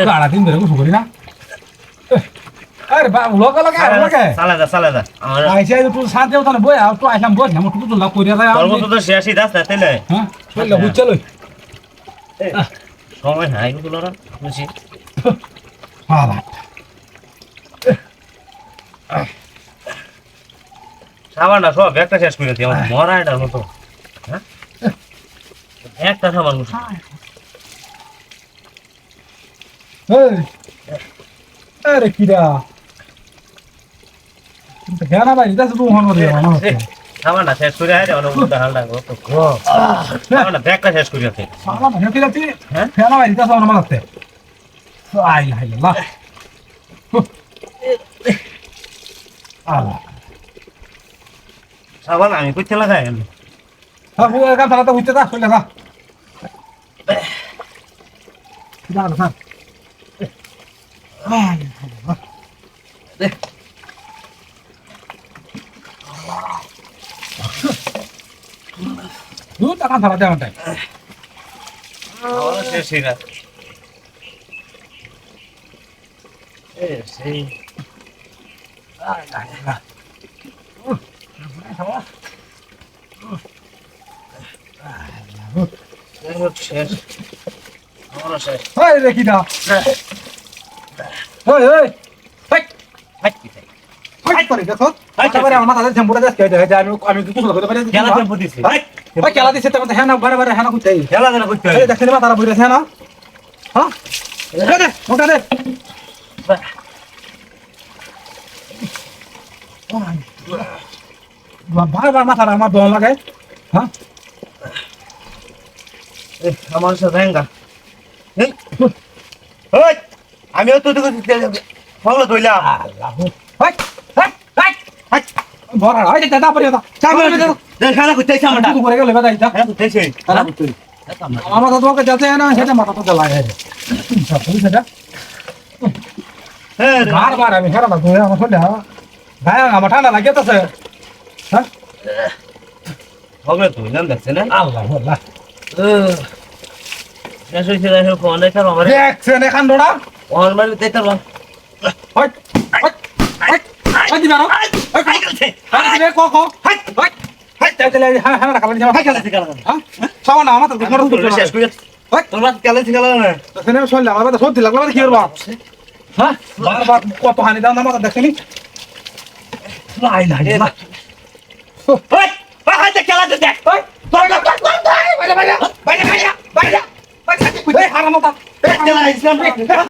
গাড়া দিন ধরে কিছু করি না আরে বা লোক লাগে চালা যা আমার আইসা একটু শান্তি হতো না বই আর তো আইসাম বই আমি টুকু লাভ করিয়া যায় তোর মতো তো শেষই দাস না তাইলে হ্যাঁ চল বুঝছে লই সময় নাই গুলো না বুঝি বাবা সাবানটা সব একটা শেষ করে দিই আমার মরা এটার মতো হ্যাঁ একটা সাবান বুঝি এই আরে কিরা কিন্তু গানা ভাই এটা শুধু হন রে মনে হচ্ছে সাবানটা শেষ করে আরে অনেক উল্টা হালটা তো সাবানটা ব্যাগটা শেষ করে দিই সালা না কিরা তুই হ্যাঁ গানা ভাই এটা শুনো মনে হচ্ছে আই হাই আল্লাহ আল্লাহ সাবান আমি কইতে লাগাই আমি হ্যাঁ বুয়া গান তারা তো হইতে দা চলে না কিরা না আই আল্লাহ দুধ টাকা ধরা দেওয়া তাই আমার শেষই না সেই শেষ আমার শেষ এই দেখি না এই এই হাই হাই করে দেখো তারপরে আমার মাথাতে ঝাম্পুরা দেশ কে দেখে আমি আমি কিছু করতে পারি খেলা টেম্পো দিছি ভাই খেলা দিছে তখন হ্যাঁ না বারে বারে হ্যাঁ না কইতেই খেলা দেনা করতে এই দেখছিস না তারা বইরে হ্যাঁ না হ্যাঁ দে ওটা দে বারবার মাথাটা আমার দম লাগে হ্যাঁ আমার সাথে হ্যাঙ্গা ওই আমিও তো তোকে ফলো ধইলাম আল্লাহ হাই হাই হাই হাই বড় হাই দে দাদা পড়ে দাদা চাবি দে দেখ খেলা করতে চাই আমারটা করে গেলে বাদাই দা খেলা করতে চাই খেলা করতে আমার মাথা তোমাকে যাচ্ছে না সেটা মাথা তো জ্বালায় সব সেটা হ্যাঁ বারবার আমি হেরা না ধরে আমার শরীরে ভাই আমার ঠান্ডা লাগে তো হ্যাঁ হবে তো জান দেখছ না আল্লাহ আল্লাহ শেষ হইছে দেখো ফোন দেখা আমার দেখছেন এখান ডোড়া ফোন মারি দেখতে পারলাম হাই হাই হাই হাই দিবা না হাই গেছে হাই দিবে কো হাই হাই হাই তাইলে হ্যাঁ হ্যাঁ রাখা লাগবে হাই গেছে খেলা হ্যাঁ সামনে আমার তো ঘর তো শেষ করে হাই তোমরা খেলা খেলা না সেনে শরীরে আমার কথা সত্যি লাগলো কি করবা হ্যাঁ বারবার কত হানি দাও না আমার দেখেনি লাই লাই ওই হাই খেলা দেখ এই বাইরে বাইরে বাইরে বাইরে বাইরে বাইরে বাইরে হারামটা খেলা ইসলাম